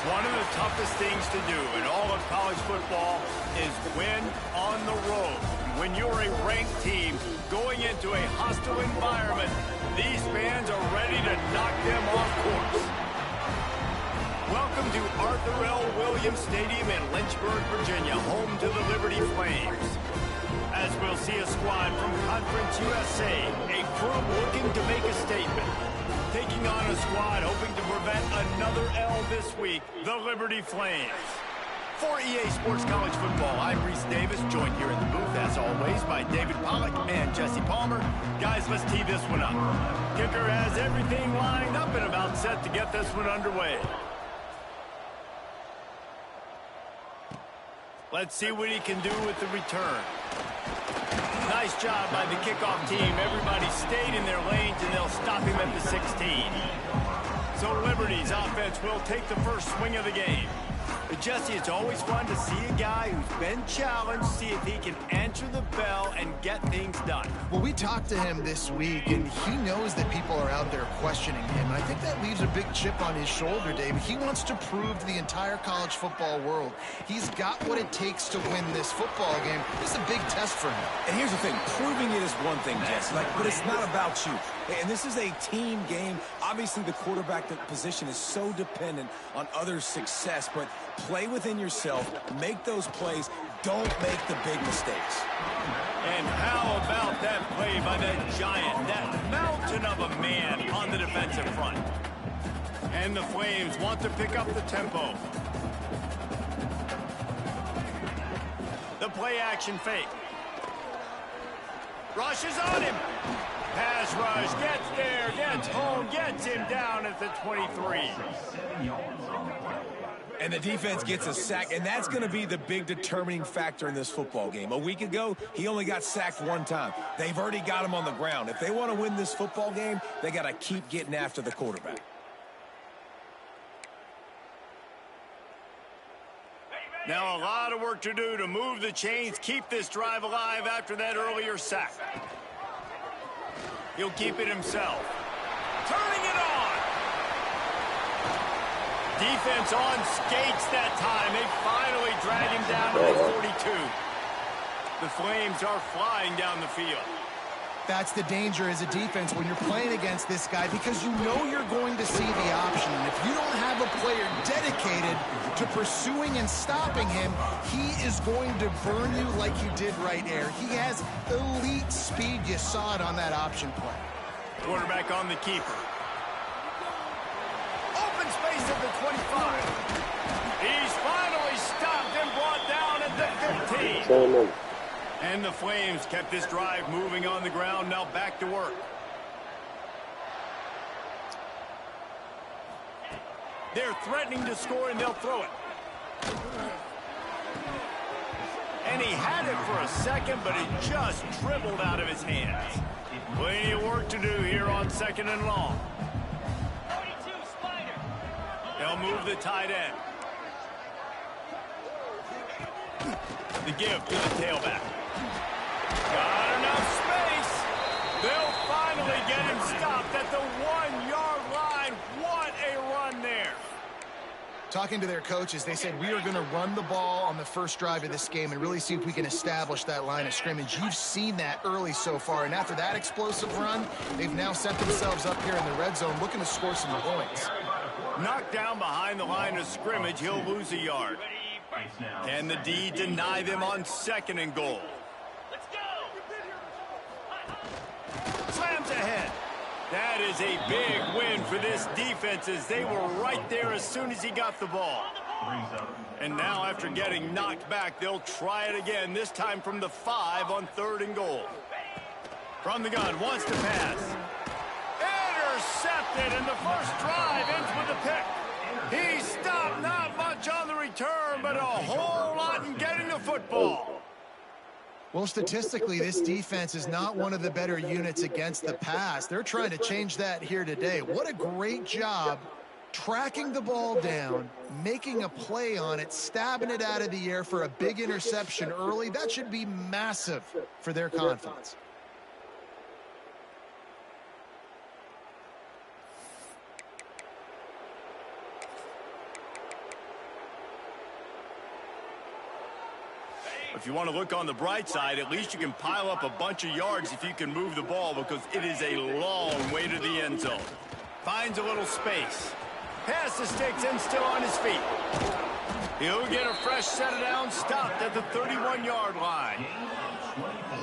One of the toughest things to do in all of college football is win on the road. When you're a ranked team going into a hostile environment, these fans are ready to knock them off course. Welcome to Arthur L. Williams Stadium in Lynchburg, Virginia, home to the Liberty Flames. As we'll see a squad from Conference USA, a crew looking to make a statement. Taking on a squad hoping to prevent another L this week, the Liberty Flames. For EA Sports College Football, I'm Reese Davis, joined here in the booth, as always, by David Pollack and Jesse Palmer. Guys, let's tee this one up. Kicker has everything lined up and about set to get this one underway. Let's see what he can do with the return. Nice job by the kickoff team. Everybody stayed in their lanes, and they'll stop him at the 16. So Liberty's offense will take the first swing of the game. But Jesse, it's always fun to see a guy who's been challenged, see if he can answer the bell and get things done. Well, we talked to him this week, and he knows that people are out there questioning him. I think that leaves a big chip on his shoulder, David. He wants to prove to the entire college football world he's got what it takes to win this football game. This is a big test for him. And here's the thing, proving it is one thing, Jesse, but it's not about you. And this is a team game. Obviously, the quarterback position is so dependent on others' success, but play within yourself, make those plays, don't make the big mistakes. And how about that play by that giant, that mountain of a man on the defensive front? And the Flames want to pick up the tempo. The play action fake. Rushes on him. Pass rush, gets there, gets home, gets him down at the 23. And the defense gets a sack, and that's going to be the big determining factor in this football game. A week ago, he only got sacked one time. They've already got him on the ground. If they want to win this football game, they got to keep getting after the quarterback. Now a lot of work to do to move the chains, keep this drive alive after that earlier sack. He'll keep it himself. Turning it on. Defense on skates that time. They finally drag him down to the 42. The Flames are flying down the field. That's the danger as a defense when you're playing against this guy, because you know you're going to see the option. And if you don't have a player dedicated to pursuing and stopping him, he is going to burn you like you did right there. He has elite speed. You saw it on that option play. Quarterback on the keeper. Open space at the 25. He's finally stopped and brought down at the 15. And the Flames kept this drive moving on the ground. Now back to work. They're threatening to score, and they'll throw it. And he had it for a second, but it just dribbled out of his hands. Plenty of work to do here on 2nd and long. They'll move the tight end. The give to the tailback. Got enough space. They'll finally get him stopped at the 1-yard line. What a run there. Talking to their coaches, they said we are going to run the ball on the first drive of this game and really see if we can establish that line of scrimmage. You've seen that early so far, and after that explosive run, they've now set themselves up here in the red zone looking to score some points. Knocked down behind the line of scrimmage, he'll lose a yard. Can the D deny them on 2nd and goal? Slams ahead. That is a big win for this defense, as they were right there as soon as he got the ball. And now after getting knocked back, they'll try it again, this time from the 5 on 3rd and goal. From the gun, wants to pass. Intercepted, and the first drive ends with a pick. He stopped, not much on the return, but a whole lot in getting the football. Well, statistically, this defense is not one of the better units against the pass. They're trying to change that here today. What a great job tracking the ball down, making a play on it, stabbing it out of the air for a big interception early. That should be massive for their confidence. If you want to look on the bright side, at least you can pile up a bunch of yards if you can move the ball, because it is a long way to the end zone. Finds a little space. Pass the sticks and still on his feet. He'll get a fresh set of downs, stopped at the 31-yard line.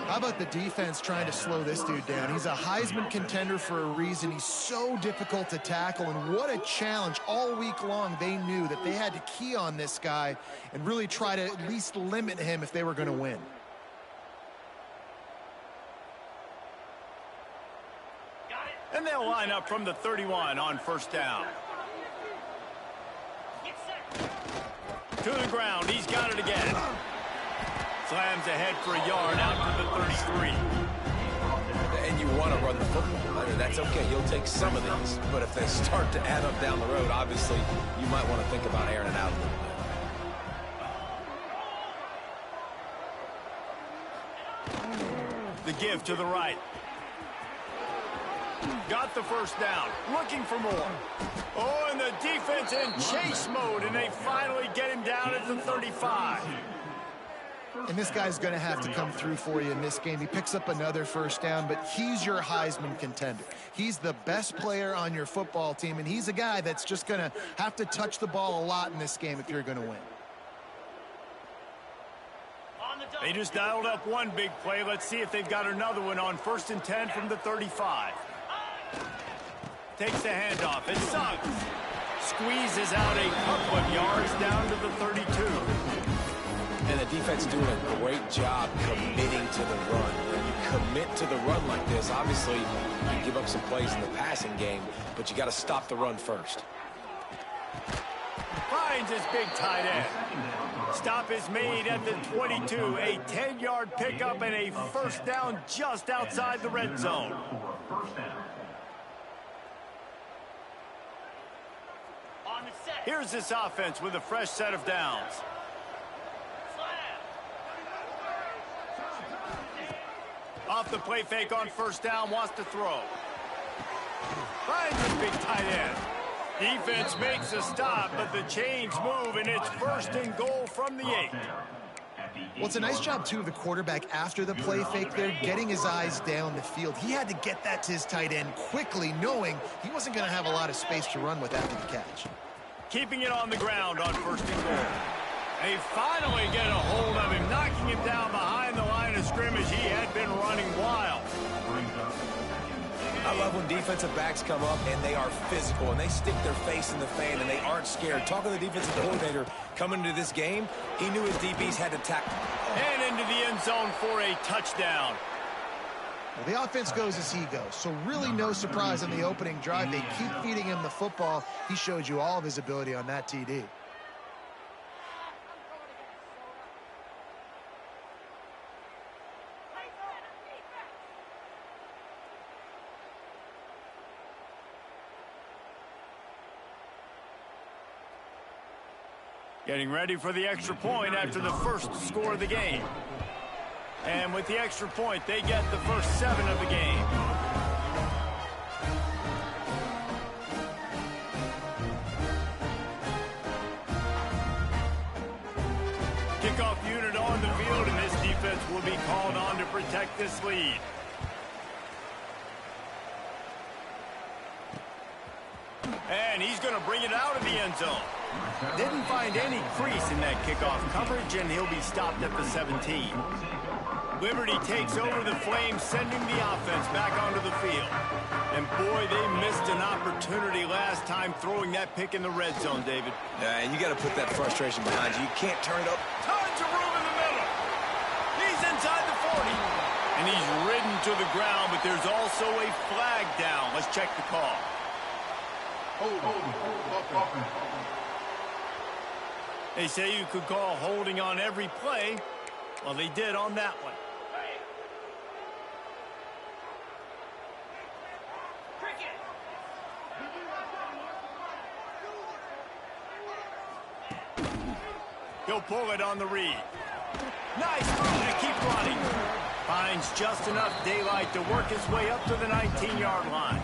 How about the defense trying to slow this dude down? He's a Heisman contender for a reason. He's so difficult to tackle, and what a challenge. All week long, they knew that they had to key on this guy and really try to at least limit him if they were going to win. And they'll line up from the 31 on first down. To the ground, he's got it again. Slams ahead for a yard out to the 33. And you want to run the football. I mean, that's okay. You'll take some of these. But if they start to add up down the road, obviously, you might want to think about airing it out a little bit. The give to the right. Got the first down. Looking for more. Oh, and the defense in chase mode, and they finally get him down at the 35. And this guy's going to have to come through for you in this game. He picks up another first down, but he's your Heisman contender. He's the best player on your football team, and he's a guy that's just going to have to touch the ball a lot in this game if you're going to win. They just dialed up one big play. Let's see if they've got another one on 1st and 10 from the 35. Takes the handoff. It's Suggs. Squeezes out a couple of yards down to the 32. And the defense doing a great job committing to the run. When you commit to the run like this, obviously you give up some plays in the passing game, but you got to stop the run first. Finds his big tight end. Stop is made at the 22. A 10-yard pickup and a first down just outside the red zone. Here's this offense with a fresh set of downs. Off the play fake on first down, wants to throw. Finds his big tight end. Defense makes a stop, but the chains move, and it's 1st and goal from the 8. Well, it's a nice job, too, of the quarterback after the play fake there, getting his eyes down the field. He had to get that to his tight end quickly, knowing he wasn't going to have a lot of space to run with after the catch. Keeping it on the ground on 1st and goal. They finally get a hold of him, knocking him down behind the line of scrimmage. He had been running wild. I love when defensive backs come up and they are physical and they stick their face in the fan and they aren't scared. Talking to the defensive coordinator coming into this game, he knew his DBs had to tackle. And into the end zone for a touchdown. Well, the offense goes as he goes, so really no surprise on the opening drive. They keep feeding him the football. He showed you all of his ability on that TD. Getting ready for the extra point after the first score of the game. And with the extra point, they get the first 7 of the game. Kickoff unit on the field, and this defense will be called on to protect this lead. And he's going to bring it out of the end zone. Didn't find any crease in that kickoff coverage, and he'll be stopped at the 17. Liberty takes over the Flames, sending the offense back onto the field. And boy, they missed an opportunity last time throwing that pick in the red zone, David. And you got to put that frustration behind you. You can't turn it up. Tons of room in the middle. He's inside the 40. And he's ridden to the ground, but there's also a flag down. Let's check the call. They say you could call holding on every play. Well, they did on that one. He'll pull it on the read. Nice move to keep running. Finds just enough daylight to work his way up to the 19-yard line.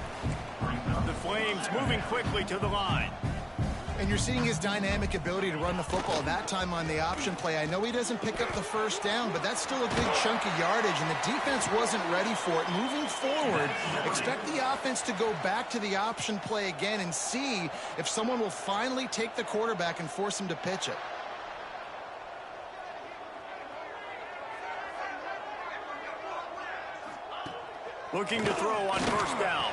The Flames moving quickly to the line. And you're seeing his dynamic ability to run the football, that time on the option play. I know he doesn't pick up the first down, but that's still a big chunk of yardage, and the defense wasn't ready for it. Moving forward, expect the offense to go back to the option play again and see if someone will finally take the quarterback and force him to pitch it. Looking to throw on first down.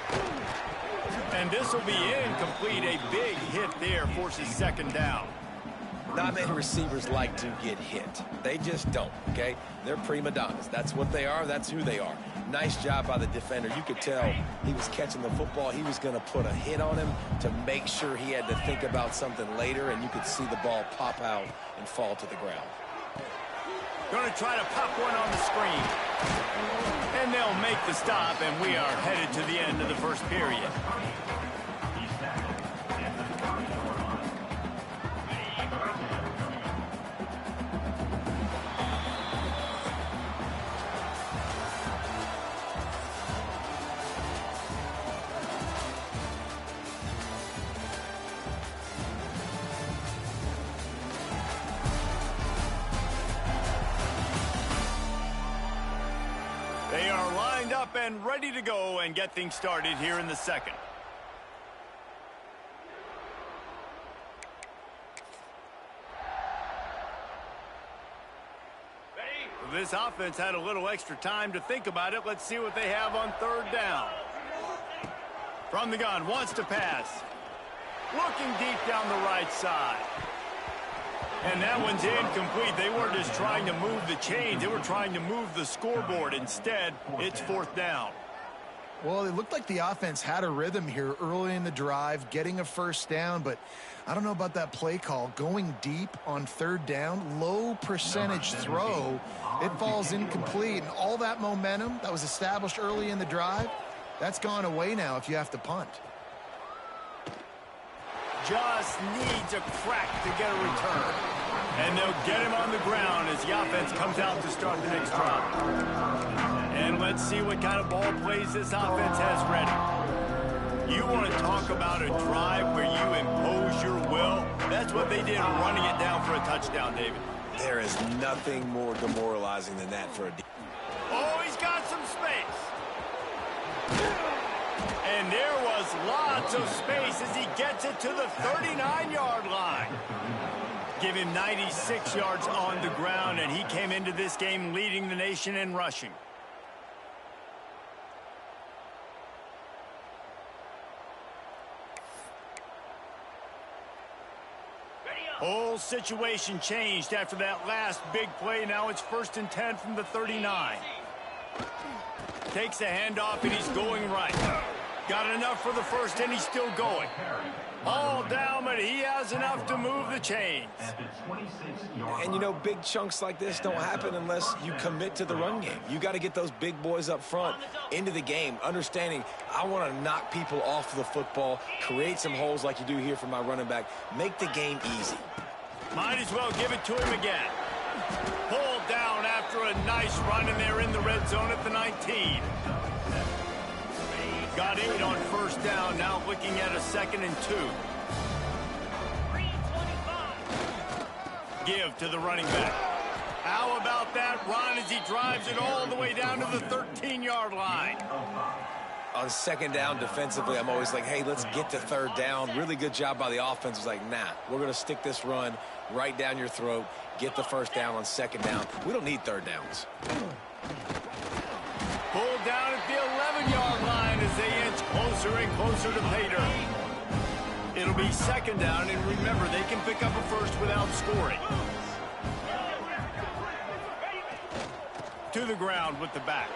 And this will be incomplete. A big hit there forces second down. Not many receivers like to get hit. They just don't, okay? They're prima donnas. That's what they are. That's who they are. Nice job by the defender. You could tell he was catching the football. He was going to put a hit on him to make sure he had to think about something later, and you could see the ball pop out and fall to the ground. Going to try to pop one on the screen. And they'll make the stop, and we are headed to the end of the first period. They are lined up and ready to go and get things started here in the second. This offense had a little extra time to think about it. Let's see what they have on third down. From the gun, wants to pass. Looking deep down the right side. And that one's incomplete. They weren't just trying to move the chains. They were trying to move the scoreboard. Instead, it's fourth down. Well, it looked like the offense had a rhythm here early in the drive, getting a first down, but I don't know about that play call. Going deep on third down, low percentage throw, it falls incomplete. And all that momentum that was established early in the drive, that's gone away now if you have to punt. Just needs a crack to get a return. And they'll get him on the ground as the offense comes out to start the next drive. And let's see what kind of ball plays this offense has ready. You want to talk about a drive where you impose your will? That's what they did, running it down for a touchdown, David. There is nothing more demoralizing than that for a defense. Oh, he's got some space. And there was lots of space as he gets it to the 39-yard line. Give him 96 yards on the ground, and he came into this game leading the nation in rushing. Whole situation changed after that last big play. Now it's 1st and 10 from the 39. Takes a handoff, and he's going right. Got enough for the first, and he's still going. All down, but he has enough to move the chains. And, you know, big chunks like this don't happen unless you commit to the run game. You got to get those big boys up front into the game, understanding I want to knock people off the football, create some holes like you do here for my running back, make the game easy. Might as well give it to him again. Pulled down after a nice run, and they're in the red zone at the 19. Got 8 on first down, now looking at a 2nd and 2. Give to the running back. How about that run as he drives it all the way down to the 13-yard line? On second down defensively, I'm always like, hey, let's get to third down. Really good job by the offense. It's like, nah, we're going to stick this run right down your throat, get the first down on second down. We don't need third downs. Pulled down at the 11-yard line as they inch closer and closer to pay dirt. It'll be second down, and remember, they can pick up a first without scoring. To the ground with the back.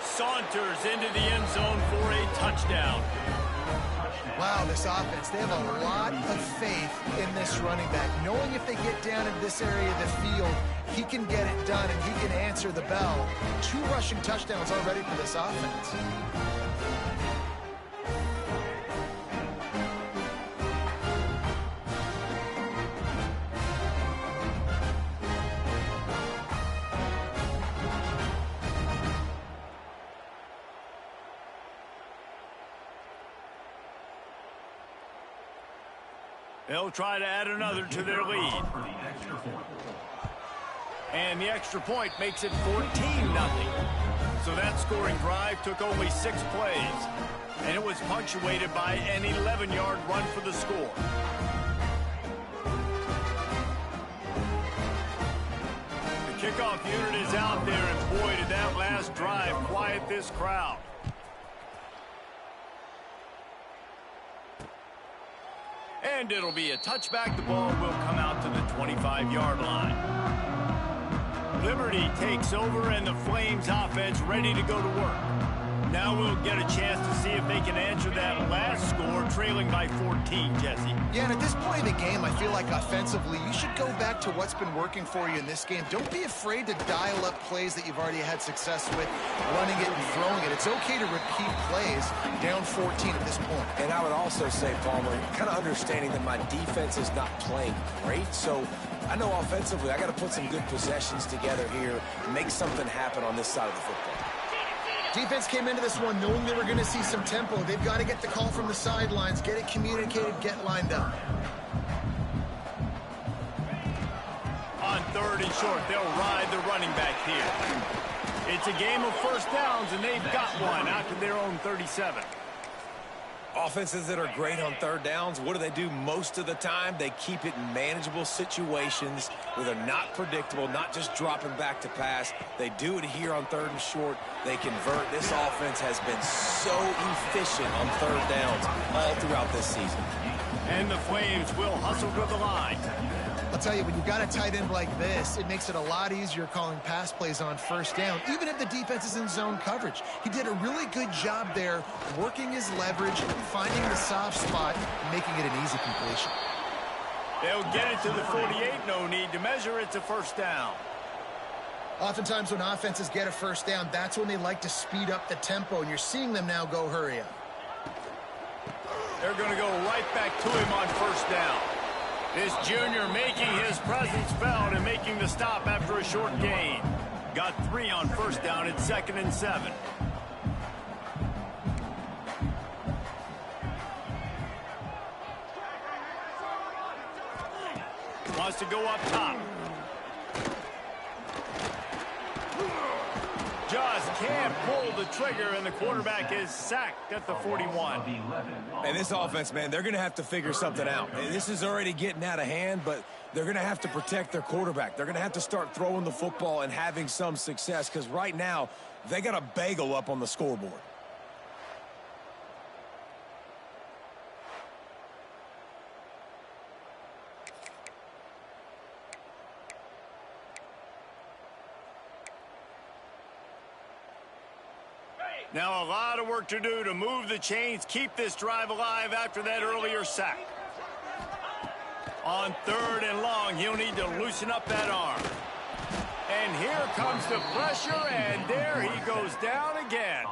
Saunters into the end zone for a touchdown. Wow, this offense, they have a lot of faith in this running back, knowing if they get down in this area of the field, he can get it done and he can answer the bell. 2 rushing touchdowns already for this offense. They'll try to add another to their lead. And the extra point makes it 14-0. So that scoring drive took only 6 plays. And it was punctuated by an 11-yard run for the score. The kickoff unit is out there, and boy, did that last drive quiet this crowd. And it'll be a touchback. The ball will come out to the 25-yard line. Liberty takes over, and the Flames offense ready to go to work. Now we'll get a chance to see if they can answer that last score, trailing by 14, Jesse. Yeah, and at this point of the game, I feel like offensively, you should go back to what's been working for you in this game. Don't be afraid to dial up plays that you've already had success with, running it and throwing it. It's okay to repeat plays down 14 at this point. And I would also say, Palmer, kind of understanding that my defense is not playing great, so I know offensively I got to put some good possessions together here, make something happen on this side of the football. Defense came into this one knowing they were going to see some tempo. They've got to get the call from the sidelines, get it communicated, get lined up. On 3rd and short, they'll ride the running back here. It's a game of first downs, and they've got one out to their own 37. Offenses that are great on 3rd downs, what do they do most of the time? They keep it in manageable situations where they're not predictable, not just dropping back to pass. They do it here on 3rd and short. They convert. This offense has been so efficient on 3rd downs all throughout this season. And the Flames will hustle to the line. I'll tell you, when you've got a tight end like this, it makes it a lot easier calling pass plays on 1st down, even if the defense is in zone coverage. He did a really good job there, working his leverage, finding the soft spot, making it an easy completion. They'll get it to the 48, no need to measure. It's a 1st down. Oftentimes when offenses get a 1st down, that's when they like to speed up the tempo, and you're seeing them now go hurry up. They're going to go right back to him on 1st down. This junior making his presence felt and making the stop after a short gain. Got 3 on 1st down. It's 2nd and 7. Wants to go up top. Just can't pull the trigger, and the quarterback is sacked at the 41. And this offense, man, they're going to have to figure something out. This is already getting out of hand, but they're going to have to protect their quarterback. They're going to have to start throwing the football and having some success, because right now they got a bagel up on the scoreboard. Now a lot of work to do to move the chains, keep this drive alive after that earlier sack. On 3rd and long, he'll need to loosen up that arm. And here comes the pressure, and there he goes down again.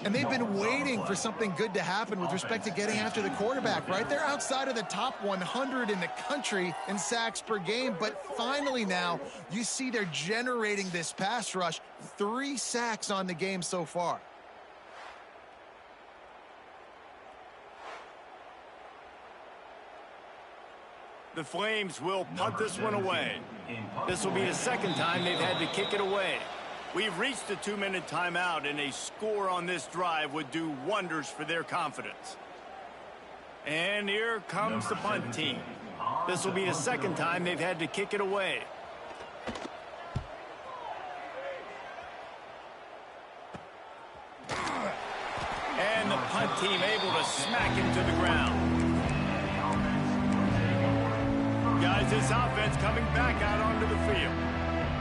And they've been waiting for something good to happen with respect to getting after the quarterback, right? They're outside of the top 100 in the country in sacks per game, but finally now you see they're generating this pass rush. 3 sacks on the game so far. The Flames will punt this one away. This will be the 2nd time they've had to kick it away. We've reached the 2-minute timeout, and a score on this drive would do wonders for their confidence. And here comes the punt team. This will be the 2nd time they've had to kick it away. And the punt team able to smack him to the ground. Guys, this offense coming back out onto the field.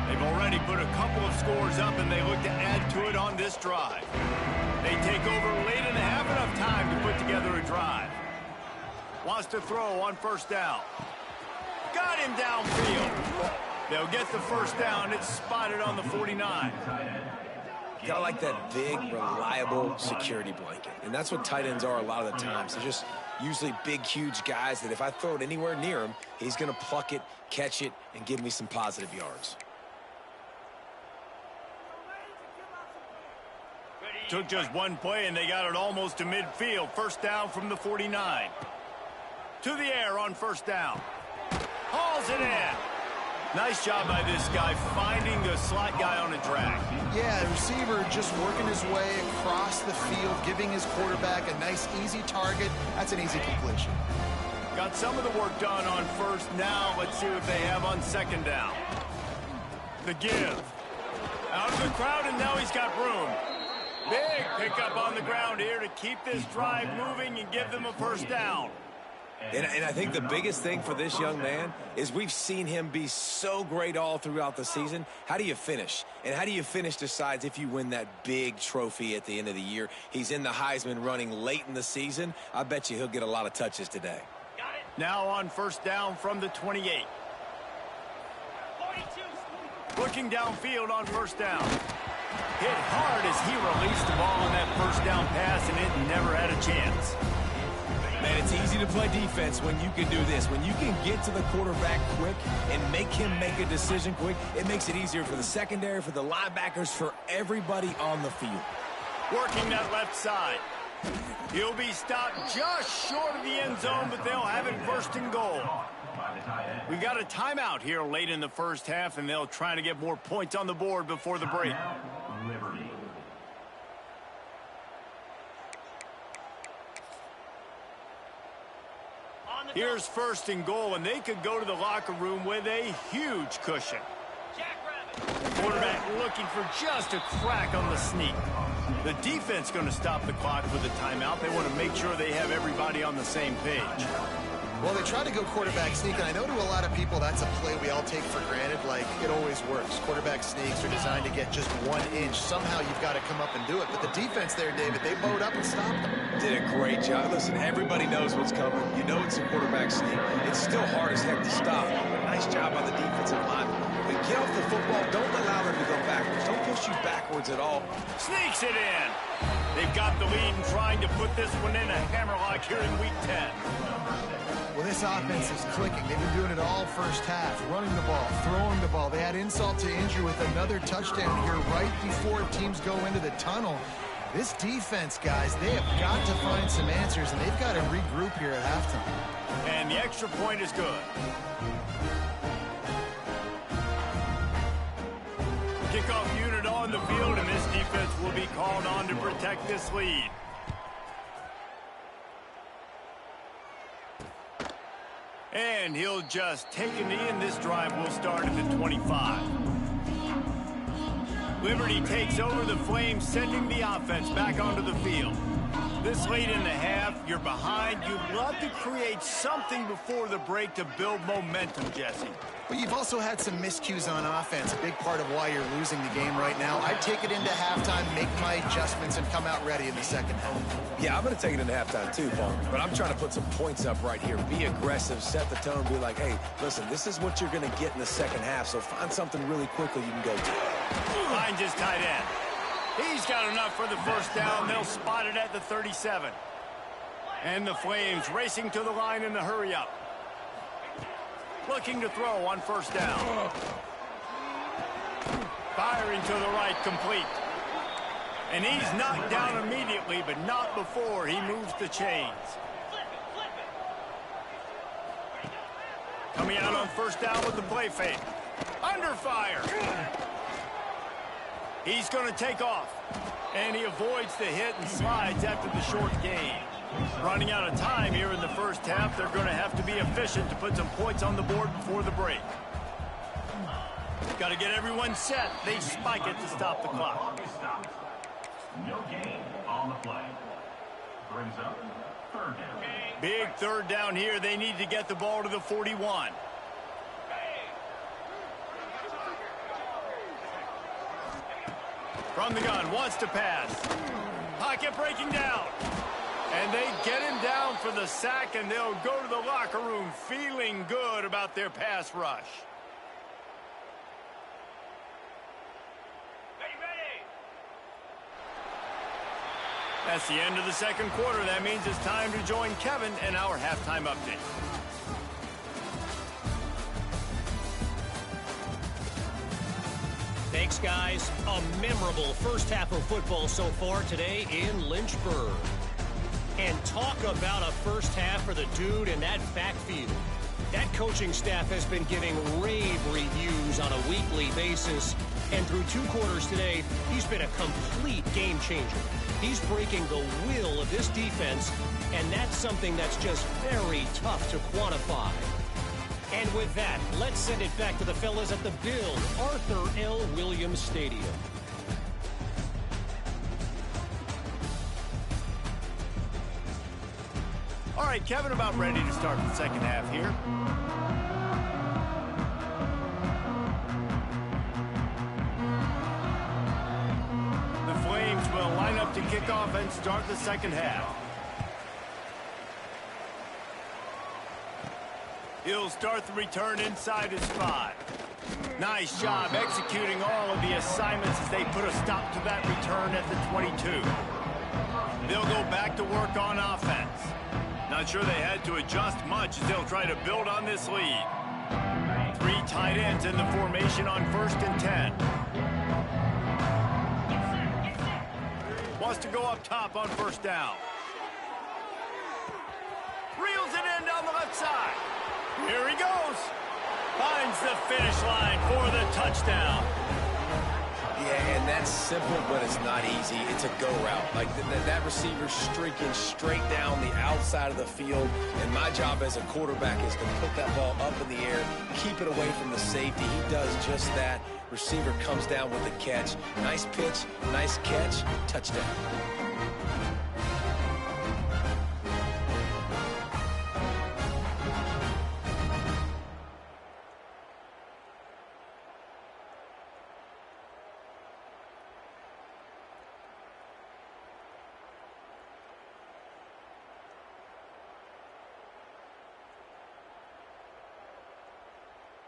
They've already put a couple of scores up, and they look to add to it on this drive. They take over late in the half, enough time to put together a drive. Wants to throw on 1st down. Got him downfield. They'll get the 1st down. It's spotted on the 49. Kind of like that big, reliable security blanket. And that's what tight ends are a lot of the times. They're just usually big, huge guys that if I throw it anywhere near him, he's going to pluck it, catch it, and give me some positive yards. Took just one play, and they got it almost to midfield. 1st down from the 49. To the air on first down. Hauls it in. Nice job by this guy finding the slot guy on a drag. Yeah, the receiver just working his way across the field, giving his quarterback a nice, easy target. That's an easy completion. Got some of the work done on first. Now let's see what they have on second down. The give. Out of the crowd, and now he's got room. Big pickup on the ground here to keep this drive moving and give them a first down. And I think the biggest thing for this young man is we've seen him be so great all throughout the season. How do you finish? And how do you finish decides if you win that big trophy at the end of the year. He's in the Heisman running late in the season. I bet you he'll get a lot of touches today. Now on first down from the 28. 42. Looking downfield on first down. Hit hard as he released the ball on that first down pass, and it never had a chance. Man, it's easy to play defense when you can do this. When you can get to the quarterback quick and make him make a decision quick, it makes it easier for the secondary, for the linebackers, for everybody on the field. Working that left side. He'll be stopped just short of the end zone, but they'll have it first and goal. We got a timeout here late in the first half, and they'll try to get more points on the board before the break. Here's first and goal, and they could go to the locker room with a huge cushion. Quarterback looking for just a crack on the sneak. The defense going to stop the clock with a timeout. They want to make sure they have everybody on the same page. Well, they try to go quarterback sneak, and I know to a lot of people that's a play we all take for granted. Like, it always works. Quarterback sneaks are designed to get just 1 inch. Somehow you've got to come up and do it. But the defense there, David, they bowed up and stopped them. Did a great job. Listen, everybody knows what's coming. You know it's a quarterback sneak. It's still hard as heck to stop. Nice job by the defensive line. But get off the football. Don't allow them to go backwards. Don't push you backwards at all. Sneaks it in. They've got the lead and trying to put this one in a hammerlock here in Week 10. Well, this offense is clicking. They've been doing it all first half, running the ball, throwing the ball. They had insult to injury with another touchdown here right before teams go into the tunnel. This defense, guys, they have got to find some answers, and they've got to regroup here at halftime. And the extra point is good. Kickoff unit on the field, and this defense will be called on to protect this lead. And he'll just take a knee, and this drive will start at the 25. Liberty takes over the Flames, sending the offense back onto the field. This late in the half, you're behind. You'd love to create something before the break to build momentum, Jesse. But you've also had some miscues on offense, a big part of why you're losing the game right now. I'd take it into halftime, make my adjustments, and come out ready in the second half. Yeah, I'm going to take it into halftime too, Paul. But I'm trying to put some points up right here. Be aggressive, set the tone, be like, hey, listen, this is what you're going to get in the second half, so find something really quickly you can go to. Finds his tight end. He's got enough for the first down. They'll spot it at the 37. And the Flames racing to the line in the hurry-up. Looking to throw on first down. Firing to the right, complete. And he's knocked down immediately, but not before he moves the chains. Coming out on first down with the play fake. Under fire. He's going to take off. And he avoids the hit and slides after the short gain. Running out of time here in the first half. They're going to have to be efficient to put some points on the board before the break. Got to get everyone set. They spike it to stop the clock. No gain on the play. Brings up third down. Big third down here. They need to get the ball to the 41. From the gun, wants to pass. Pocket breaking down. And they get him down for the sack, and they'll go to the locker room feeling good about their pass rush. That's the end of the second quarter. That means it's time to join Kevin in our halftime update. Thanks, guys. A memorable first half of football so far today in Lynchburg. And talk about a first half for the dude in that backfield. That coaching staff has been giving rave reviews on a weekly basis. And through 2 quarters today, he's been a complete game changer. He's breaking the will of this defense, and that's something that's just very tough to quantify. And with that, let's send it back to the fellas at the Bill Arthur L. Williams Stadium. All right, Kevin, about ready to start the second half here. The Flames will line up to kick off and start the second half. He'll start the return inside his 5. Nice job executing all of the assignments as they put a stop to that return at the 22. They'll go back to work on offense. Not sure they had to adjust much as they'll try to build on this lead. 3 tight ends in the formation on 1st and 10. Wants to go up top on 1st down. Reels it in down the left side. Here he goes. Finds the finish line for the touchdown. Yeah, and that's simple, but it's not easy. It's a go route. Like that receiver's streaking straight down the outside of the field, and my job as a quarterback is to put that ball up in the air, keep it away from the safety. He does just that. Receiver comes down with the catch. Nice pitch, nice catch, touchdown.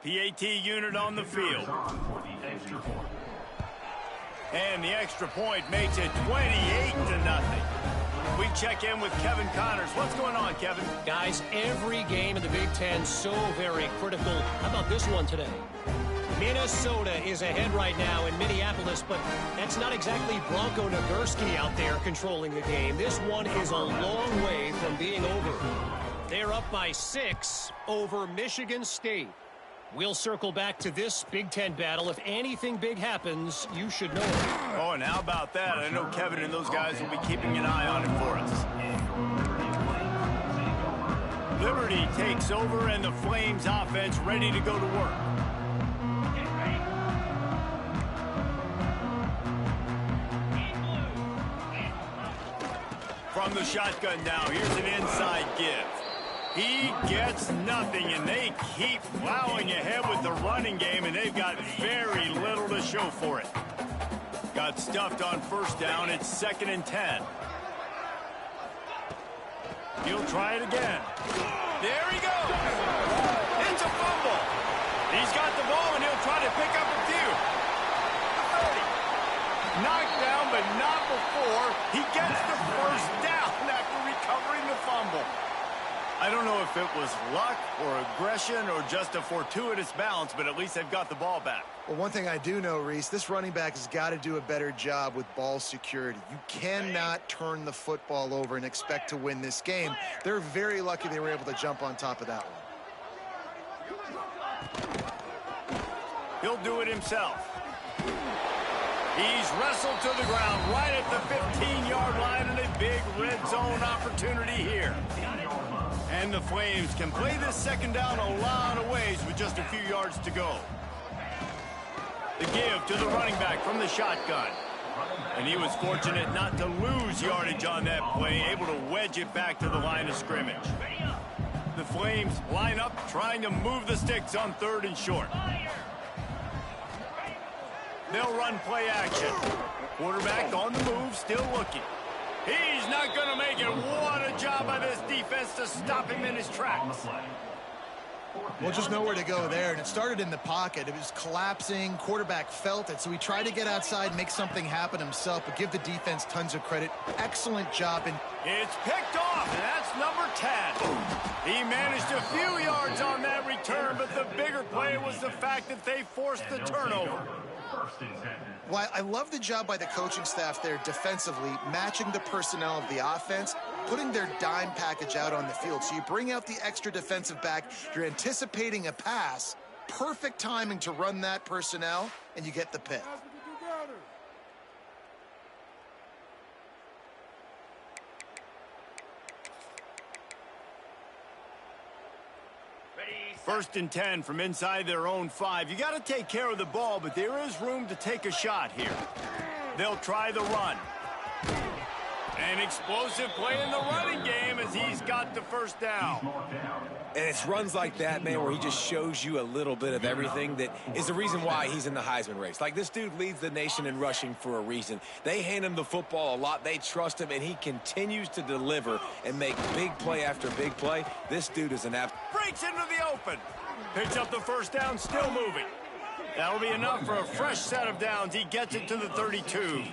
PAT unit on the field. And the extra point makes it 28-0. We check in with Kevin Connors. What's going on, Kevin? Guys, every game in the Big Ten so very critical. How about this one today? Minnesota is ahead right now in Minneapolis, but that's not exactly Bronco Nagurski out there controlling the game. This one is a long way from being over. They're up by 6 over Michigan State. We'll circle back to this Big Ten battle. If anything big happens, you should know it. Oh, and how about that? I know Kevin and those guys will be keeping an eye on it for us. Liberty takes over, and the Flames offense ready to go to work. From the shotgun now, here's an inside give. He gets nothing, and they keep plowing ahead with the running game, and they've got very little to show for it. Got stuffed on 1st down. It's 2nd and 10. He'll try it again. There he goes. It's a fumble. He's got the ball, and he'll try to pick up a few. 30. Knocked down, but not before he gets the 1st down after recovering the fumble. I don't know if it was luck or aggression or just a fortuitous bounce, but at least they've got the ball back. Well, one thing I do know, Reese, this running back has got to do a better job with ball security. You cannot turn the football over and expect to win this game. They're very lucky they were able to jump on top of that one. He'll do it himself. He's wrestled to the ground right at the 15-yard line, and a big red zone opportunity here. And the Flames can play this 2nd down a lot of ways with just a few yards to go. The give to the running back from the shotgun. And he was fortunate not to lose yardage on that play, able to wedge it back to the line of scrimmage. The Flames line up trying to move the sticks on 3rd and short. They'll run play action. Quarterback on the move, still looking. He's not going to make it. What a job by this defense to stop him in his tracks. Well, just nowhere to go there, and it started in the pocket. It was collapsing. Quarterback felt it, so he tried to get outside, make something happen himself, but give the defense tons of credit. Excellent job. And it's picked off, and that's number 10. He managed a few yards on that return, but the bigger play was the fact that they forced the turnover. Well, I love the job by the coaching staff there defensively, matching the personnel of the offense. putting their dime package out on the field. So you bring out the extra defensive back, you're anticipating a pass, perfect timing to run that personnel, and you get the pick. First and 10 from inside their own 5. You got to take care of the ball, but there is room to take a shot here. They'll try the run. An explosive play in the running game as he's got the first down. And it's runs like that, man, where he just shows you a little bit of everything that is the reason why he's in the Heisman race. Like, this dude leads the nation in rushing for a reason. They hand him the football a lot. They trust him, and he continues to deliver and make big play after big play. This dude is an breaks into the open. Picks up the first down, still moving. That'll be enough for a fresh set of downs. He gets it to the 32.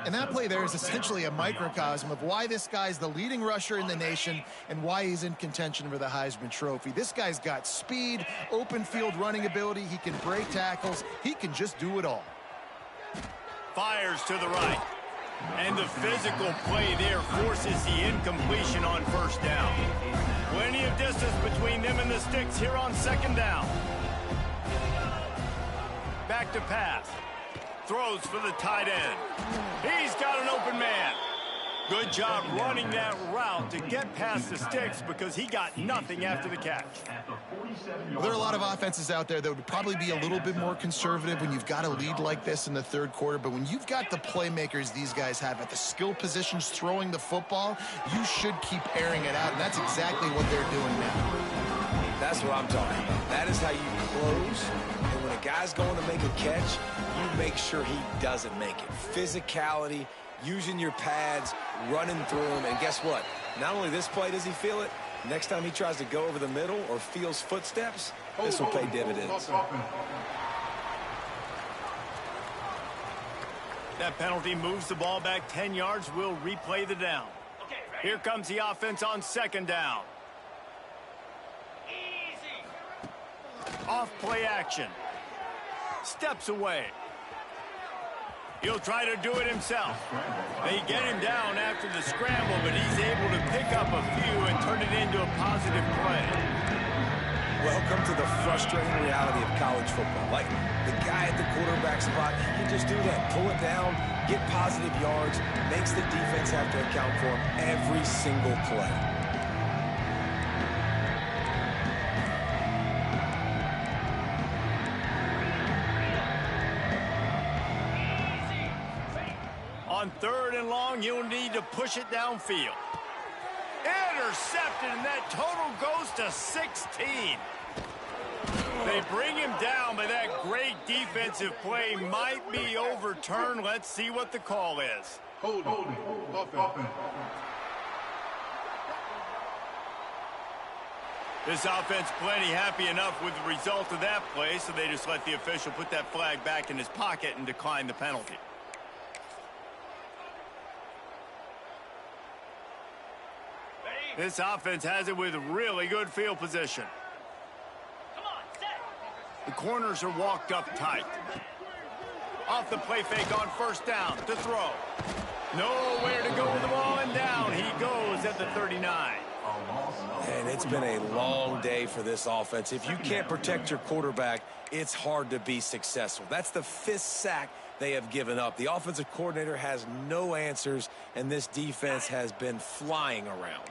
And that play there is essentially a microcosm of why this guy's the leading rusher in the nation and why he's in contention for the Heisman Trophy. This guy's got speed, open field running ability. He can break tackles. He can just do it all. Fires to the right. And the physical play there forces the incompletion on first down. Plenty of distance between them and the sticks here on second down. Back to pass. Throws for the tight end. He's got an open man. Good job running that route to get past the sticks because he got nothing after the catch. Well, there are a lot of offenses out there that would probably be a little bit more conservative when you've got a lead like this in the third quarter. But when you've got the playmakers these guys have at the skill positions throwing the football, you should keep airing it out. And that's exactly what they're doing now. That's what I'm talking about. That is how you close. And when a guy's going to make a catch, you make sure he doesn't make it. Physicality, using your pads, running through him. And guess what? Not only this play does he feel it, next time he tries to go over the middle or feels footsteps, this will pay dividends. That penalty moves the ball back 10 yards. We'll replay the down. Here comes the offense on second down. Off play action. Steps away. He'll try to do it himself. They get him down after the scramble, but he's able to pick up a few and turn it into a positive play. Welcome to the frustrating reality of college football. Like, the guy at the quarterback spot, he can just do that. Pull it down, get positive yards, makes the defense have to account for him every single play. On third and long, you'll need to push it downfield. Intercepted, and that total goes to 16. They bring him down, but that great defensive play might be overturned. Let's see what the call is. Holding. This offense plenty happy enough with the result of that play, so they just let the official put that flag back in his pocket and decline the penalty. This offense has it with really good field position. The corners are walked up tight. Off the play fake on first down to throw. Nowhere to go with the ball, and down he goes at the 39. And it's been a long day for this offense. If you can't protect your quarterback, it's hard to be successful. That's the 5th sack they have given up. The offensive coordinator has no answers, and this defense has been flying around.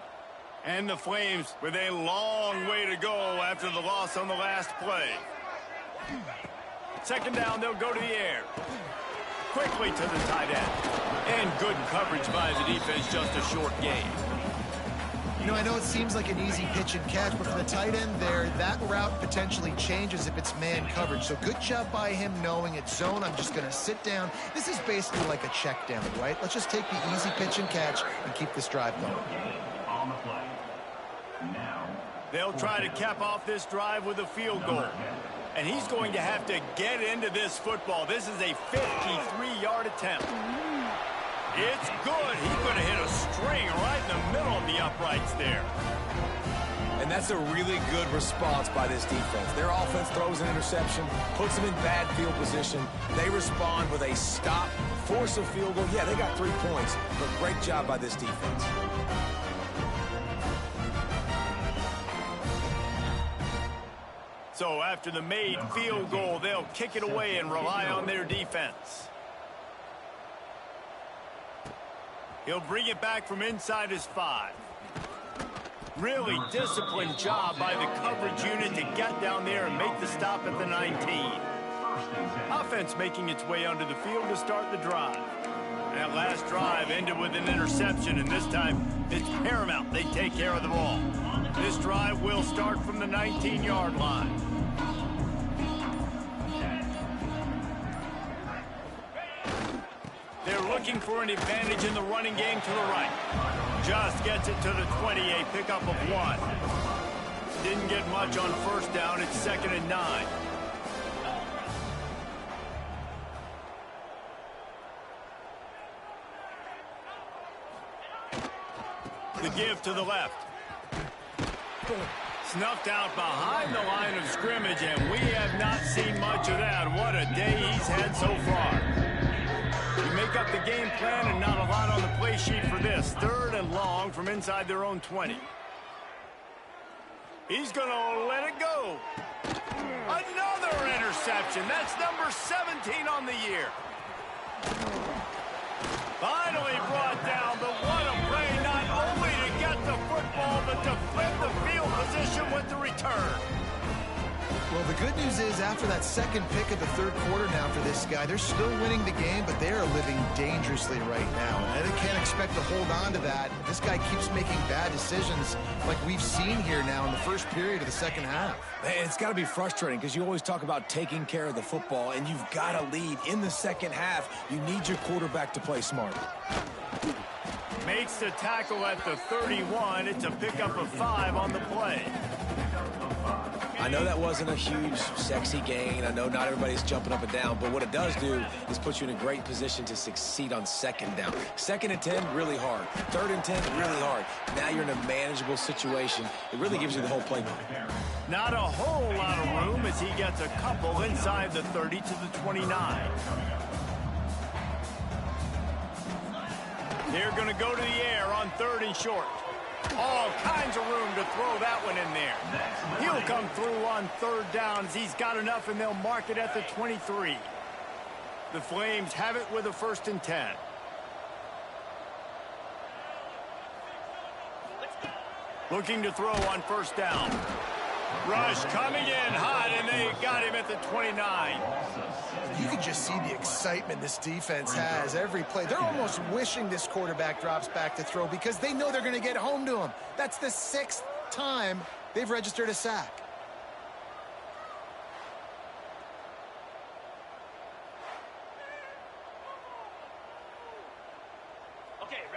And the Flames with a long way to go after the loss on the last play. Second down, they'll go to the air. Quickly to the tight end. And good coverage by the defense, just a short gain. You know, I know it seems like an easy pitch and catch, but for the tight end there, that route potentially changes if it's man coverage. So good job by him knowing it's zone. I'm just going to sit down. This is basically like a check down, right? Let's just take the easy pitch and catch and keep this drive going. On the play. Now, they'll try to cap off this drive with a field goal. And he's going to have to get into this football. This is a 53-yard attempt. It's good. He could have hit a string right in the middle of the uprights there. And And that's a really good response by this defense. Their offense throws an interception, puts them in bad field position. They respond with a stop, force a field goal. Yeah, they got 3 points, but great job by this defense. So after the made field goal, they'll kick it away and rely on their defense. He'll bring it back from inside his 5. Really disciplined job by the coverage unit to get down there and make the stop at the 19. Offense making its way onto the field to start the drive. That last drive ended with an interception, and this time it's paramount they take care of the ball. This drive will start from the 19-yard line. They're looking for an advantage in the running game to the right. Just gets it to the 20, a pickup of 1. Didn't get much on first down. It's 2nd and 9. The give to the left. Snuffed out behind the line of scrimmage, and we have not seen much of that. What a day he's had so far. You make up the game plan and not a lot on the play sheet for this. 3rd and long from inside their own 20. He's going to let it go. Another interception. That's number 17 on the year. Finally brought down, but what a play, not only to get the football, but to flip the field position with the return. Well, the good news is after that second pick of the 3rd quarter now for this guy, they're still winning the game, but they are living dangerously right now. And they can't expect to hold on to that. This guy keeps making bad decisions like we've seen here now in the first period of the second half. Man, it's got to be frustrating because you always talk about taking care of the football, and you've got to lead in the second half. You need your quarterback to play smart. Makes the tackle at the 31. It's a pickup of 5 on the play. I know that wasn't a huge, sexy gain. I know not everybody's jumping up and down, but what it does do is put you in a great position to succeed on 2nd down. 2nd and 10, really hard. 3rd and 10, really hard. Now you're in a manageable situation. It really gives you the whole playbook. Not a whole lot of room as he gets a couple inside the 30 to the 29. They're going to go to the air on 3rd and short. All kinds of room to throw that one in there. He'll come through on 3rd downs. He's got enough, and they'll mark it at the 23. The Flames have it with a 1st and 10. Looking to throw on 1st down. Rush coming in hot, and they got him at the 29. You can just see the excitement this defense has every play. They're almost wishing this quarterback drops back to throw because they know they're going to get home to him. That's the 6th time they've registered a sack.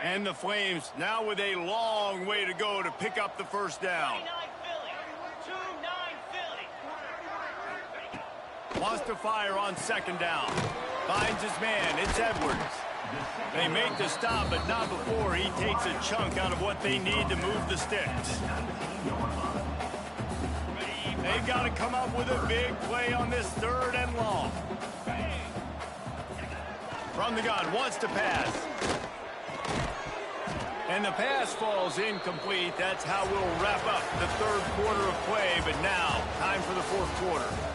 And the Flames now with a long way to go to pick up the 1st down. Wants to fire on 2nd down. Finds his man. It's Edwards. They make the stop, but not before he takes a chunk out of what they need to move the sticks. They've got to come up with a big play on this 3rd and long. From the gun, wants to pass. And the pass falls incomplete. That's how we'll wrap up the 3rd quarter of play, but now time for the 4th quarter.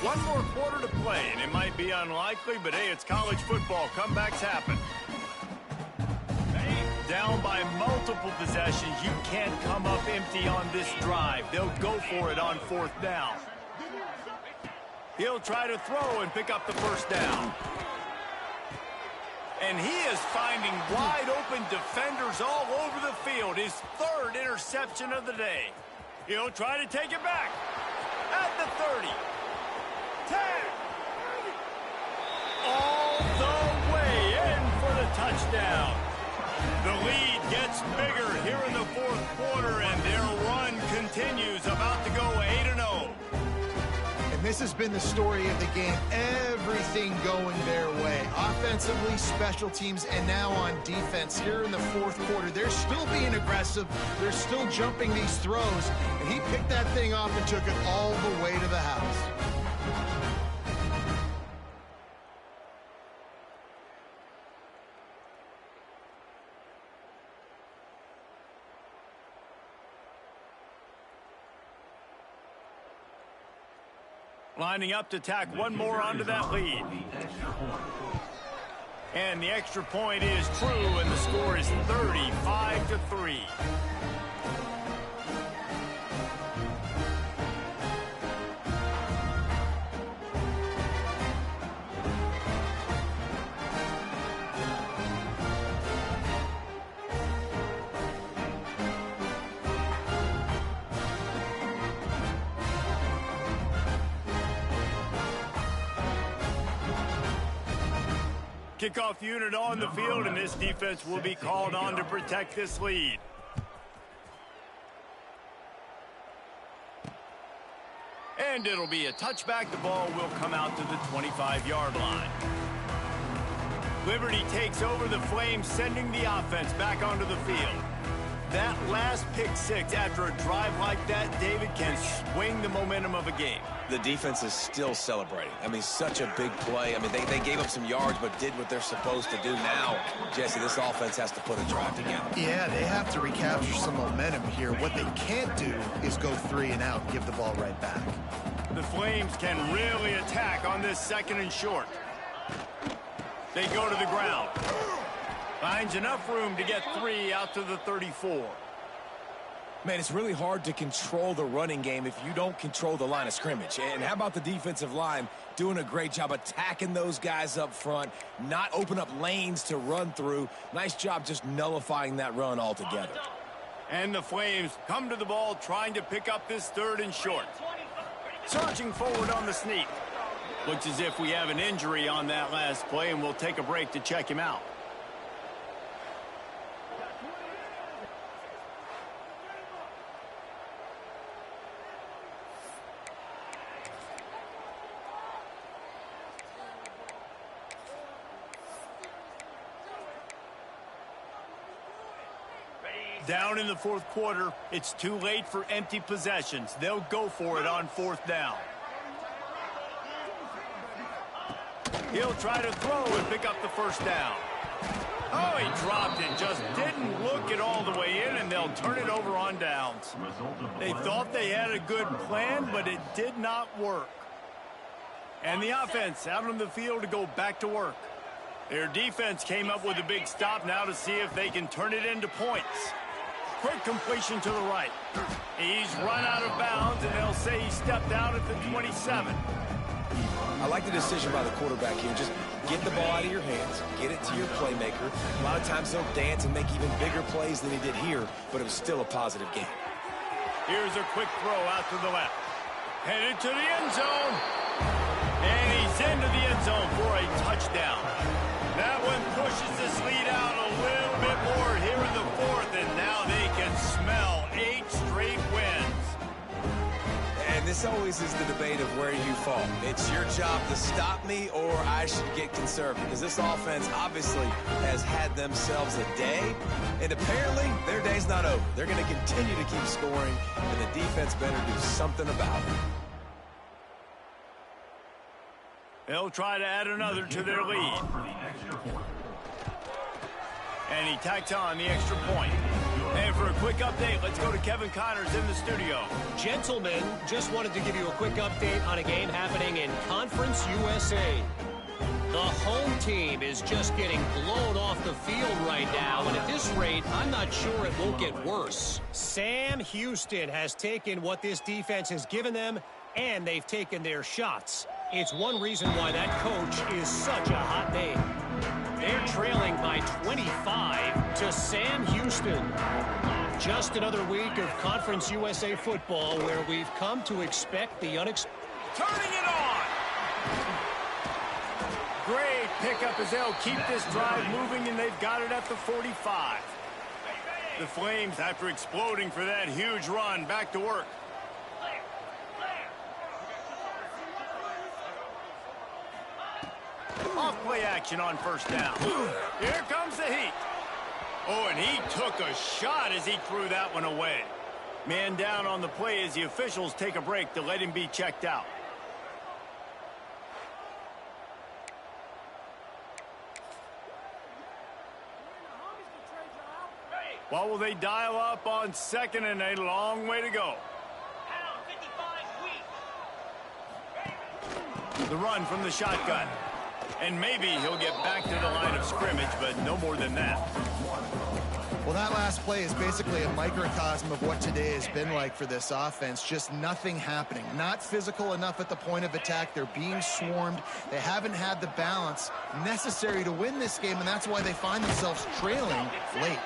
One more quarter to play, and it might be unlikely, but hey, it's college football. Comebacks happen. Down by multiple possessions, you can't come up empty on this drive. They'll go for it on 4th down. He'll try to throw and pick up the 1st down. And he is finding wide open defenders all over the field. His 3rd interception of the day. He'll try to take it back at the 30. 10. All the way in for the touchdown. The lead gets bigger here in the 4th quarter, and their run continues, about to go 8-0. this has been the story of the game. Everything going their way. Offensively, special teams, and now on defense here in the fourth quarter. They're still being aggressive. They're still jumping these throws. And he picked that thing off and took it all the way to the house. Lining up to tack one more onto that lead. And the extra point is true, and the score is 35-3. Kickoff unit on the field, and this defense will be called on to protect this lead. And it'll be a touchback. The ball will come out to the 25-yard line. Liberty takes over the Flames, sending the offense back onto the field. That last pick six after a drive like that, David, can swing the momentum of a game. The defense is still celebrating. I mean, such a big play. I mean, they gave up some yards but did what they're supposed to do. Now, Jesse, this offense has to put a drive together. Yeah, they have to recapture some momentum here. What they can't do is go 3 and out and give the ball right back. The Flames can really attack on this second and short. They go to the ground. Finds enough room to get 3 out to the 34. Man, it's really hard to control the running game if you don't control the line of scrimmage. And how about the defensive line doing a great job attacking those guys up front, not open up lanes to run through. Nice job just nullifying that run altogether. And the Flames come to the ball trying to pick up this third and short. Surging forward on the sneak. Looks as if we have an injury on that last play, and we'll take a break to check him out. Down in the fourth quarter, it's too late for empty possessions. They'll go for it on fourth down. He'll try to throw and pick up the first down. Oh, he dropped it. Just didn't look it all the way in, and they'll turn it over on downs. They thought they had a good plan, but it did not work. And the offense out on the field to go back to work. Their defense came up with a big stop now to see if they can turn it into points. Quick completion to the right. He's run out of bounds, and they'll say he stepped out at the 27. I like the decision by the quarterback here. Just get the ball out of your hands, get it to your playmaker. A lot of times they'll dance and make even bigger plays than he did here, but it was still a positive game. Here's a quick throw out to the left. Headed to the end zone. And he's into the end zone for a touchdown. That one pushes this lead out a little bit more here in the fourth, and now they can smell 8 straight wins. And this always is the debate of where you fall. It's your job to stop me, or I should get conservative, because this offense obviously has had themselves a day, and apparently their day's not over. They're going to continue to keep scoring, and the defense better do something about it. They'll try to add another to their lead. And he tacks on the extra point. And for a quick update, let's go to Kevin Connors in the studio. Gentlemen, just wanted to give you a quick update on a game happening in Conference USA. The home team is just getting blown off the field right now, and at this rate, I'm not sure it won't get worse. Sam Houston has taken what this defense has given them, and they've taken their shots. It's one reason why that coach is such a hot name. They're trailing by 25 to Sam Houston. Just another week of Conference USA football where we've come to expect the unexpected. Turning it on! Great pickup as they'll keep this drive moving, and they've got it at the 45. The Flames, after exploding for that huge run, back to work. off play action on first down. Here comes the heat. Oh, and he took a shot as he threw that one away. Man down on the play as the officials take a break to let him be checked out. What will they dial up on second and a long way to go? The run from the shotgun. And maybe he'll get back to the line of scrimmage, but no more than that. Well, that last play is basically a microcosm of what today has been like for this offense. Just nothing happening. Not physical enough at the point of attack. They're being swarmed. They haven't had the balance necessary to win this game, and that's why they find themselves trailing late.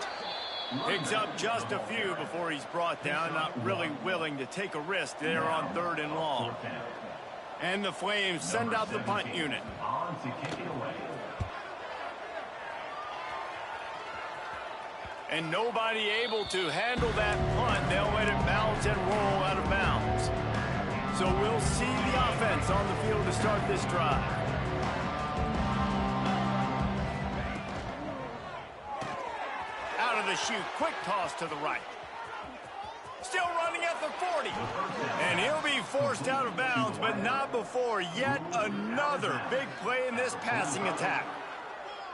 Picks up just a few before he's brought down. Not really willing to take a risk there on 3rd and long. And the Flames send out the punt unit. On to kick it away. And nobody able to handle that punt. They'll let it bounce and roll out of bounds. So we'll see the offense on the field to start this drive. Out of the chute, quick toss to the right. Still running at the 40. And he'll be forced out of bounds, but not before yet another big play in this passing attack.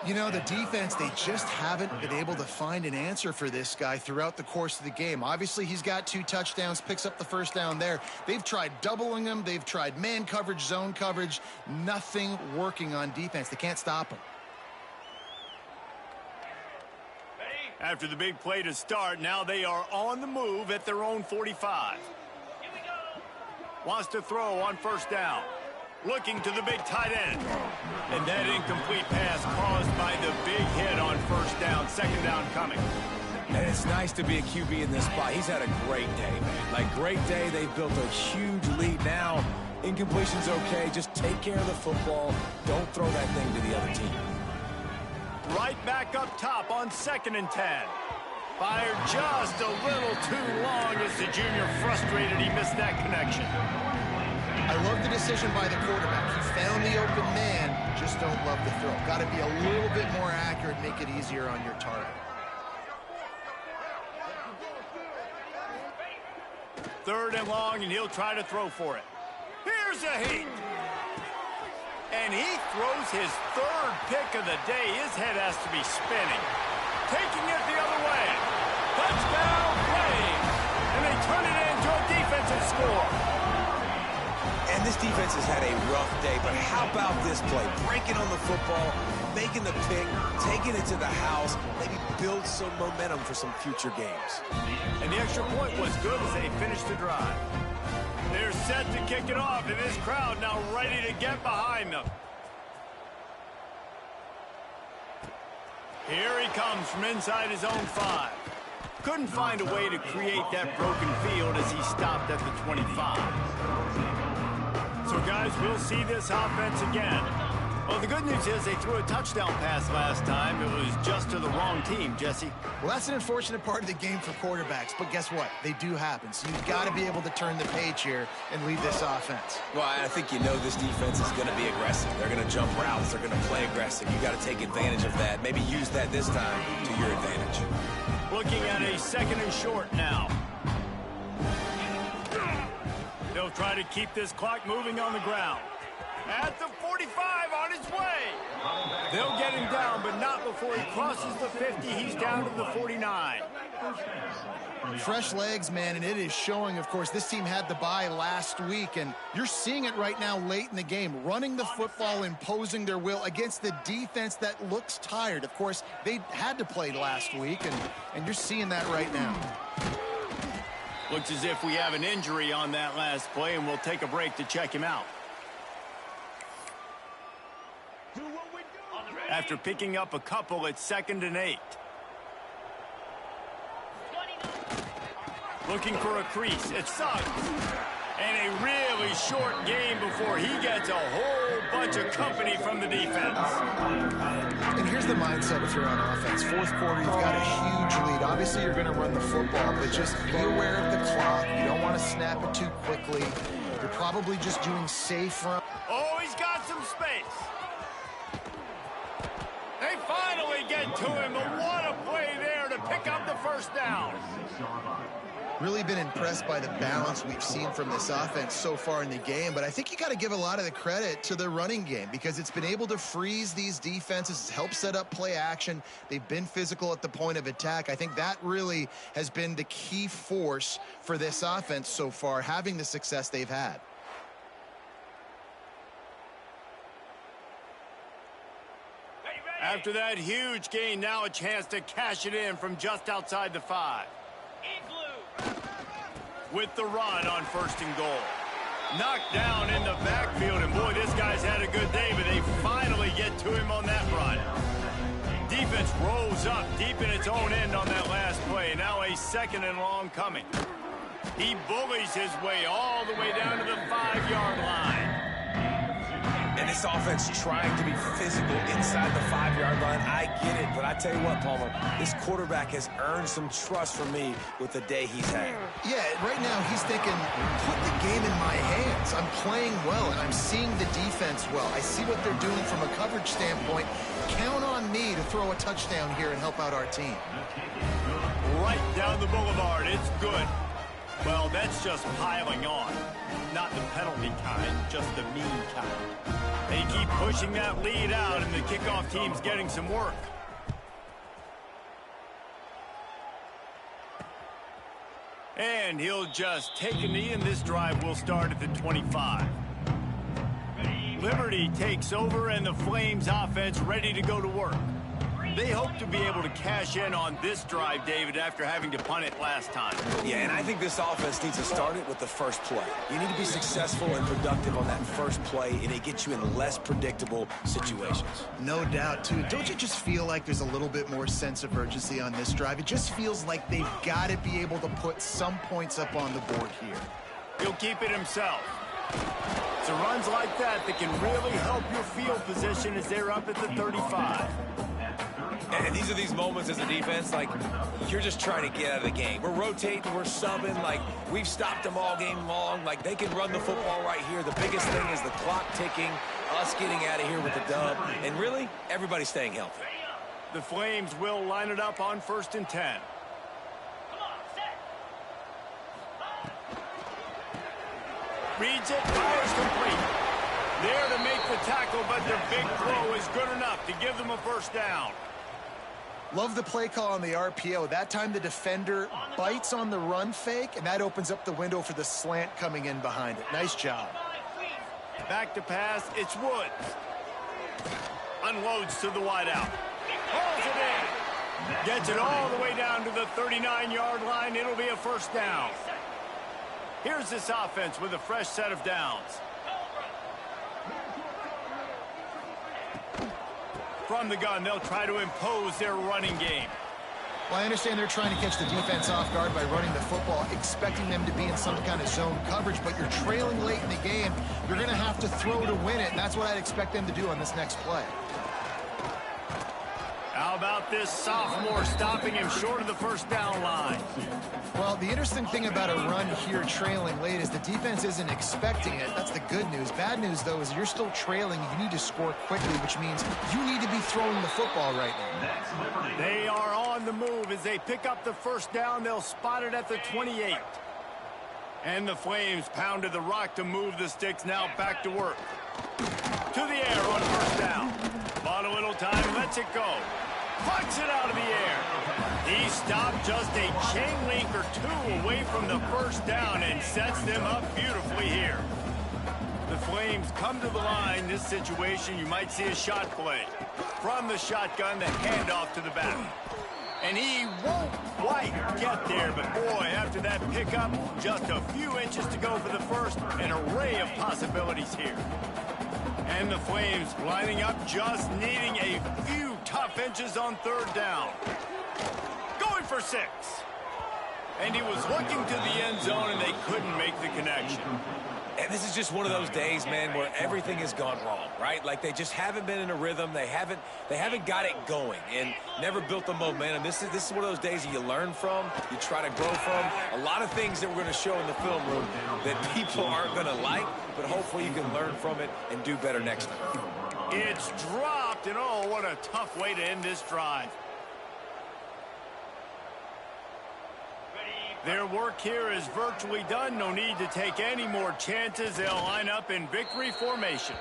You know, the defense, they just haven't been able to find an answer for this guy throughout the course of the game. Obviously, he's got 2 touchdowns, picks up the first down there. They've tried doubling him. They've tried man coverage, zone coverage. Nothing working on defense. They can't stop him. After the big play to start, now they are on the move at their own 45. Wants to throw on first down. Looking to the big tight end. And that incomplete pass caused by the big hit on first down. Second down coming. And it's nice to be a QB in this spot. He's had a great day, man. Like, great day. They've built a huge lead now. Incompletion's okay. Just take care of the football. Don't throw that thing to the other team. Right back up top on 2nd and 10. Fired just a little too long as the junior frustrated he missed that connection. I love the decision by the quarterback. He found the open man, just don't love the throw. Got to be a little bit more accurate, make it easier on your target. 3rd and long, and he'll try to throw for it. Here's a heat. And he throws his 3rd pick of the day. His head has to be spinning. Taking it the other way. Touchdown, Flames. And they turn it into a defensive score. And this defense has had a rough day, but how about this play? Breaking on the football, making the pick, taking it to the house, maybe build some momentum for some future games. And the extra point was good as they finished the drive. They're set to kick it off, and this crowd now ready to get behind them. Here he comes from inside his own 5. Couldn't find a way to create that broken field as he stopped at the 25. So, guys, we'll see this offense again. Well, the good news is they threw a touchdown pass last time. It was just to the wrong team, Jesse. Well, that's an unfortunate part of the game for quarterbacks, but guess what? They do happen. So you've got to be able to turn the page here and lead this offense. Well, I think you know this defense is going to be aggressive. They're going to jump routes. They're going to play aggressive. You got to take advantage of that. Maybe use that this time to your advantage. Looking at a 2nd and short now. They'll try to keep this clock moving on the ground. At the 45 on his way. They'll get him down, but not before he crosses the 50. He's down to the 49. Fresh legs, man, and it is showing, of course. This team had the bye last week, and you're seeing it right now late in the game. Running the football, imposing their will against the defense that looks tired. Of course, they had to play last week, and you're seeing that right now. Looks as if we have an injury on that last play, and we'll take a break to check him out. After picking up a couple at 2nd and 8. Looking for a crease. It's Suggs. And a really short game before he gets a whole bunch of company from the defense. And here's the mindset if you're on offense. 4th quarter, you've got a huge lead. Obviously, you're going to run the football, but just be aware of the clock. You don't want to snap it too quickly. You're probably just doing safe run. Oh, he's got some space. They finally get to him, but what a play there to pick up the first down. Really been impressed by the balance we've seen from this offense so far in the game, but I think you got to give a lot of the credit to the running game because it's been able to freeze these defenses. It's helped set up play action. They've been physical at the point of attack. I think that really has been the key force for this offense so far, having the success they've had. After that huge gain, now a chance to cash it in from just outside the 5. With the run on 1st and goal. Knocked down in the backfield, and boy, this guy's had a good day, but they finally get to him on that run. Defense rolls up deep in its own end on that last play. Now a 2nd and long coming. He bullies his way all the way down to the 5-yard line. And this offense trying to be physical inside the 5-yard line. I get it, but I tell you what, Palmer, this quarterback has earned some trust from me with the day he's had. Yeah, right now he's thinking, put the game in my hands. I'm playing well, and I'm seeing the defense well. I see what they're doing from a coverage standpoint. Count on me to throw a touchdown here and help out our team. Right down the boulevard. It's good. Well, that's just piling on. Not the penalty kind, just the mean kind. They keep pushing that lead out, and the kickoff team's getting some work. And he'll just take a knee, and this drive will start at the 25. Liberty takes over, and the Flames offense ready to go to work. They hope to be able to cash in on this drive, David, after having to punt it last time. Yeah, and I think this offense needs to start it with the first play. You need to be successful and productive on that first play, and it gets you in less predictable situations. No doubt, too. Don't you just feel like there's a little bit more sense of urgency on this drive? It just feels like they've got to be able to put some points up on the board here. He'll keep it himself. It's runs like that can really help your field position as they're up at the 35. And these are these moments as a defense, like, you're just trying to get out of the game. We're rotating, we're subbing, like, we've stopped them all game long. Like, they can run the football right here. The biggest thing is the clock ticking, us getting out of here with the dub, and really, everybody staying healthy. The Flames will line it up on 1st and 10. Reads it, fires complete. There to make the tackle, but their big throw is good enough to give them a 1st down. Love the play call on the RPO. That time the defender bites on the run fake, and that opens up the window for the slant coming in behind it. Nice job. Back to pass, it's Woods. Unloads to the wideout. Pulls it in. Gets it all the way down to the 39-yard line. It'll be a 1st down. Here's this offense with a fresh set of downs. From the gun, they'll try to impose their running game. Well, I understand they're trying to catch the defense off guard by running the football, expecting them to be in some kind of zone coverage, but you're trailing late in the game. You're going to have to throw to win it, and that's what I'd expect them to do on this next play. How about this sophomore stopping him short of the 1st down line? Well, the interesting thing about a run here trailing late is the defense isn't expecting it. That's the good news. Bad news, though, is you're still trailing. You need to score quickly, which means you need to be throwing the football right now. They are on the move. As they pick up the 1st down, they'll spot it at the 28. And the Flames pounded the rock to move the sticks. Now back to work. To the air on 1st down. Bought a little time, lets it go. Plucks it out of the air. He stopped just a chain link or two away from the 1st down and sets them up beautifully here. The Flames come to the line. This situation, you might see a shot play. From the shotgun, the handoff to the back. And he won't quite get there, but boy, after that pickup, just a few inches to go for the 1st. An array of possibilities here. And the Flames lining up, just needing a few tough inches on 3rd down. Going for 6. And he was looking to the end zone, and they couldn't make the connection. And this is just one of those days, man, where everything has gone wrong, right? Like, they just haven't been in a rhythm. They haven't got it going and never built the momentum. This is one of those days that you learn from, you try to grow from. A lot of things that we're going to show in the film room that people aren't going to like, but hopefully you can learn from it and do better next time. It's dropped, sacked, and oh, what a tough way to end this drive. Their work here is virtually done. No need to take any more chances. They'll line up in victory formation.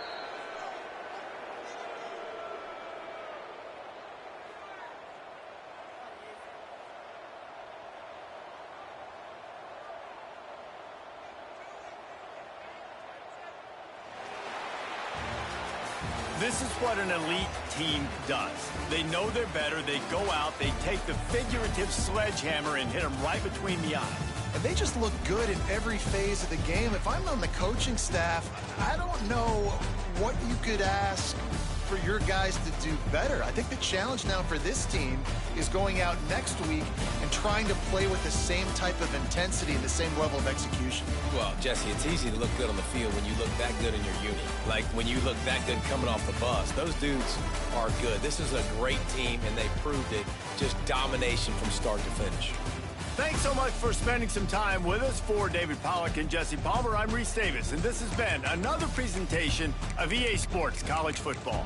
This is what an elite team does. They know they're better. They go out, they take the figurative sledgehammer and hit them right between the eyes. And they just look good in every phase of the game. If I'm on the coaching staff, I don't know what you could ask for your guys to do better. I think the challenge now for this team is going out next week and trying to play with the same type of intensity and the same level of execution. Well, Jesse, it's easy to look good on the field when you look that good in your unit. Like when you look that good coming off the bus. Those dudes are good. This is a great team, and they proved it. Just domination from start to finish. Thanks so much for spending some time with us. For David Pollack and Jesse Palmer, I'm Reese Davis, and this has been another presentation of EA Sports College Football.